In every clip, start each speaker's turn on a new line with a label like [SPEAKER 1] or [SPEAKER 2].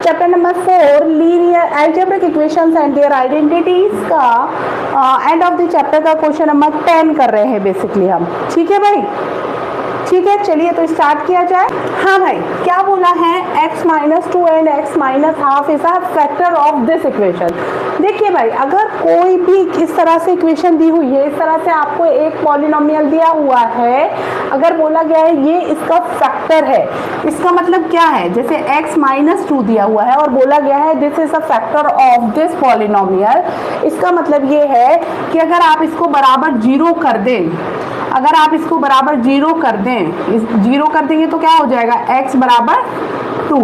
[SPEAKER 1] Chapter number 4 linear algebraic equations and their identities का end of the chapter का question number 10 कर रहे हैं बेसिकली हम। ठीक है भाई, ठीक है, चलिए तो स्टार्ट किया जाए। हाँ भाई, क्या बोला है, x - 2 and x - half is a factor of this equation. देखिए भाई, अगर कोई भी इस तरह से इक्वेशन दी हुई है, इस तरह से आपको एक पॉलिनोमियल दिया हुआ है, अगर बोला गया है ये इसका फैक्टर है, इसका मतलब क्या है, जैसे x - 2 दिया हुआ है और बोला गया है this is a factor of this polynomial, इसका मतलब ये है कि अगर आप इसको बराबर जीरो कर दें, अगर आप इसको बराबर जीरो कर दें, जीरो कर देंगे तो क्या हो जाएगा, x बराबर 2।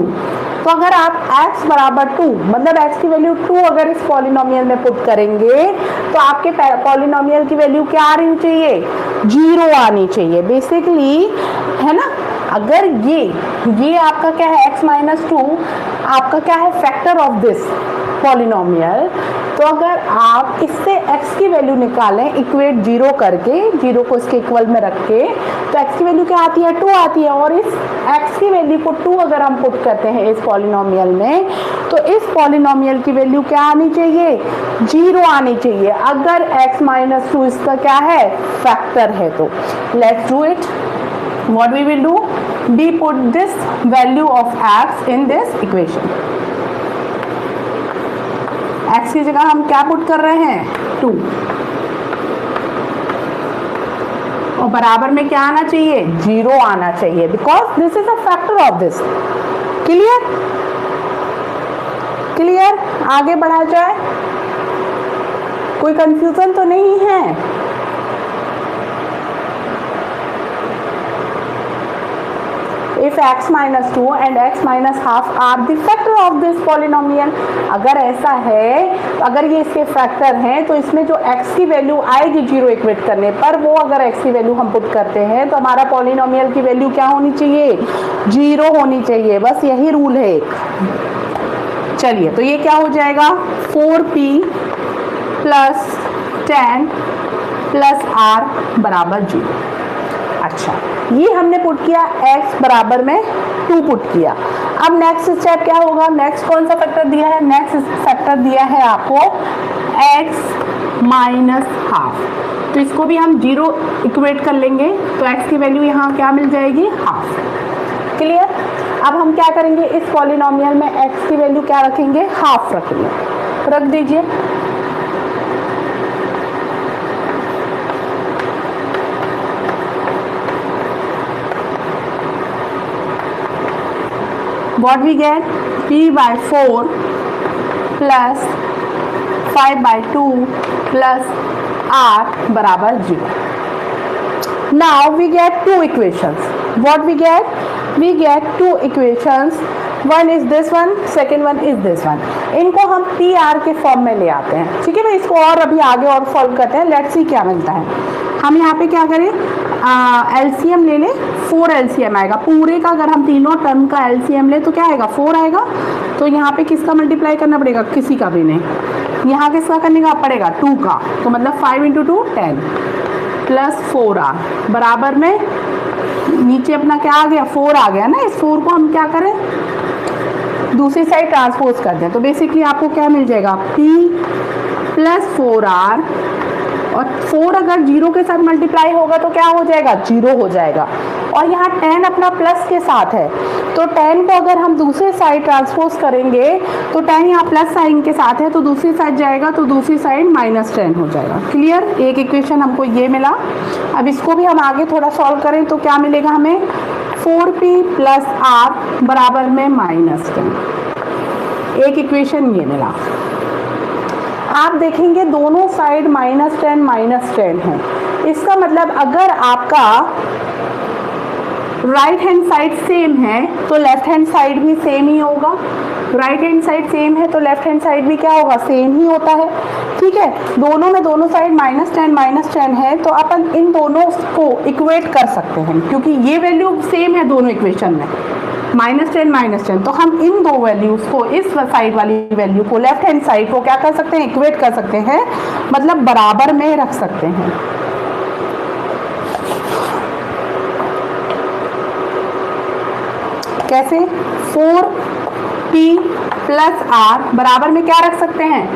[SPEAKER 1] तो अगर आप x बराबर 2 मतलब x की वैल्यू 2 अगर इस पॉलिनोमियल में पुट करेंगे तो आपके पॉलिनोमियल की वैल्यू क्या आनी चाहिए, 0 आनी चाहिए बेसिकली, है ना। अगर ये आपका क्या है, x - 2 आपका क्या है, फैक्टर ऑफ दिस पॉलिनोमियल, तो अगर आप इससे x की वैल्यू निकालें इक्वेट 0 करके, 0 को इसके इक्वल में रख के, तो x की वैल्यू क्या आती है, 2 आती है। और इस x की वैल्यू को 2 अगर हम पुट करते हैं इस पॉलिनोमियल में, तो इस पॉलिनोमियल की वैल्यू क्या आनी चाहिए, 0 आनी चाहिए, अगर x - 2 इसका क्या है, फैक्टर है। तो let's do it. What we will do, we put this value of x in this equation। x की जगह हम क्या पुट कर रहे हैं, 2, और बराबर में क्या आना चाहिए, 0 आना चाहिए, because this is a factor of this. Clear, clear, आगे बढ़ा जाए, कोई कंफ्यूजन तो नहीं है। If x - 2 and x - half are the factor of this polynomial, अगर ऐसा है, अगर ये इसके फैक्टर हैं, तो इसमें जो x की वैल्यू आएगी 0 इक्वेट करने पर, वो अगर x की वैल्यू हम पुट करते हैं तो हमारा पॉलिनोमियल की वैल्यू क्या होनी चाहिए, 0 होनी चाहिए, बस यही रूल है एक। चलिए, तो ये क्या हो जाएगा, 4p + 10 + r बराबर 0। अच्छा, ये हमने पुट किया, x बराबर में 2 पुट किया। अब नेक्स्ट स्टेप क्या होगा, नेक्स्ट कौन सा फैक्टर दिया है, नेक्स्ट फैक्टर दिया है आपको x - हाफ, तो इसको भी हम 0 इक्वेट कर लेंगे, तो x की वैल्यू यहाँ क्या मिल जाएगी, हाफ। क्लियर। अब हम क्या करेंगे, इस पॉलिनोमियल में x की वैल्यू क्या रखेंगे, हाफ रखेंगे, रख दीजिए। What we get, p/4 + 5/2 + r बराबर 0। Now we get two equations. What we get? We get two equations. One is this one, second one is this one. इनको हम PR के फॉर्म में ले आते हैं। ठीक है भाई, इसको और अभी आगे और सॉल्व करते हैं, लेट्स सी क्या मिलता है। हम यहाँ पे क्या करें, एलसीएम ले लें, 4 एलसीएम आएगा पूरे का, अगर हम तीनों टर्म का एलसीएम ले तो क्या आएगा, 4 आएगा। तो यहाँ पे किसका मल्टीप्लाई करना पड़ेगा, किसी का भी नहीं, यहाँ किसका करने का पड़ेगा, 2 का, तो मतलब 5 × 2 10 + 4r बराबर में, नीचे अपना क्या आ गया, 4 आ गया ना, इस 4 को हम क्या करें, दूसरी साइड ट्रांसपोज कर दें, तो बेसिकली आपको क्या मिल जाएगा, p + 4r, और 4 अगर 0 के साथ मल्टीप्लाई होगा तो क्या हो जाएगा, 0 हो जाएगा। और यहाँ 10 अपना प्लस के साथ है, तो 10 को अगर हम दूसरी साइड ट्रांसपोज करेंगे तो 10 यहाँ प्लस साइन के साथ है, तो दूसरी साइड जाएगा, तो दूसरी साइड -10 हो जाएगा। क्लियर, एक इक्वेशन हमको ये मिला। अब इसको भी हम आगे थोड़ा सॉल्व करें तो क्या मिलेगा हमें, 4p + r बराबर में -10, एक इक्वेशन ये मिला। आप देखेंगे दोनों साइड -10 है, इसका मतलब अगर आपका राइट हैंड साइड सेम है तो लेफ्ट हैंड साइड भी सेम ही होगा, राइट हैंड साइड सेम है तो लेफ्ट हैंड साइड भी क्या होगा, सेम ही होता है। ठीक है, दोनों में दोनों साइड -10 है, तो अपन इन दोनों को इक्वेट कर सकते हैं, क्योंकि ये वैल्यू सेम है दोनों इक्वेशन में, -10 तो हम इन दो वैल्यूज को, इस साइड वाली वैल्यू को, लेफ्ट हैंड साइड को क्या कर सकते हैं, इक्वेट कर सकते हैं, मतलब बराबर में रख सकते हैं। कैसे, 4p प्लस आर बराबर में क्या रख सकते हैं,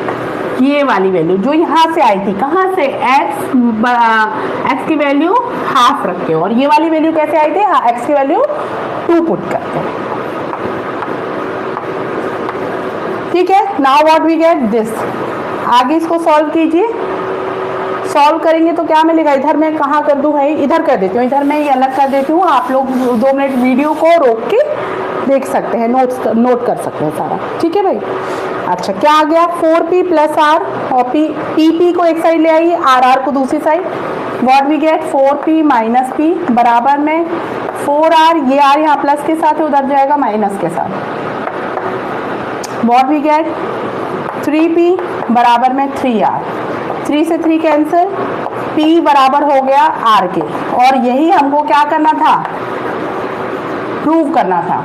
[SPEAKER 1] ये वाली वैल्यू जो यहाँ से आई थी, कहाँ से, एक्स की वैल्यू हाफ रख के, और ये वाली वैल्यू कैसे आई थी, एक्स की वैल्यू 2 पुट करके। ठीक है, now what we get this. आगे इसको सॉल्व कीजिए, सॉल्व करेंगे तो क्या मिलेगा, इधर मैं कहाँ कर दूँ भाई, इधर कर देती हूँ, इधर मैं ये अलग कर देती हूँ, आप लोग 2 मिनट वीडियो को रोक के देख सकते हैं, नोट कर सकते हैं सारा। ठीक है भाई, अच्छा क्या आ गया, 4p प्लस आर, और p को एक साइड ले आइए, आर को दूसरी side, what we get 4p minus p बराबर में 4r, ये r यहाँ प्लस के साथ है, उधर जाएगा माइनस के साथ, व्हाट वी गेट 3p बराबर में 3r, 3 से 3 कैंसिल, p बराबर हो गया r के, और यही हमको क्या करना था, प्रूव करना था।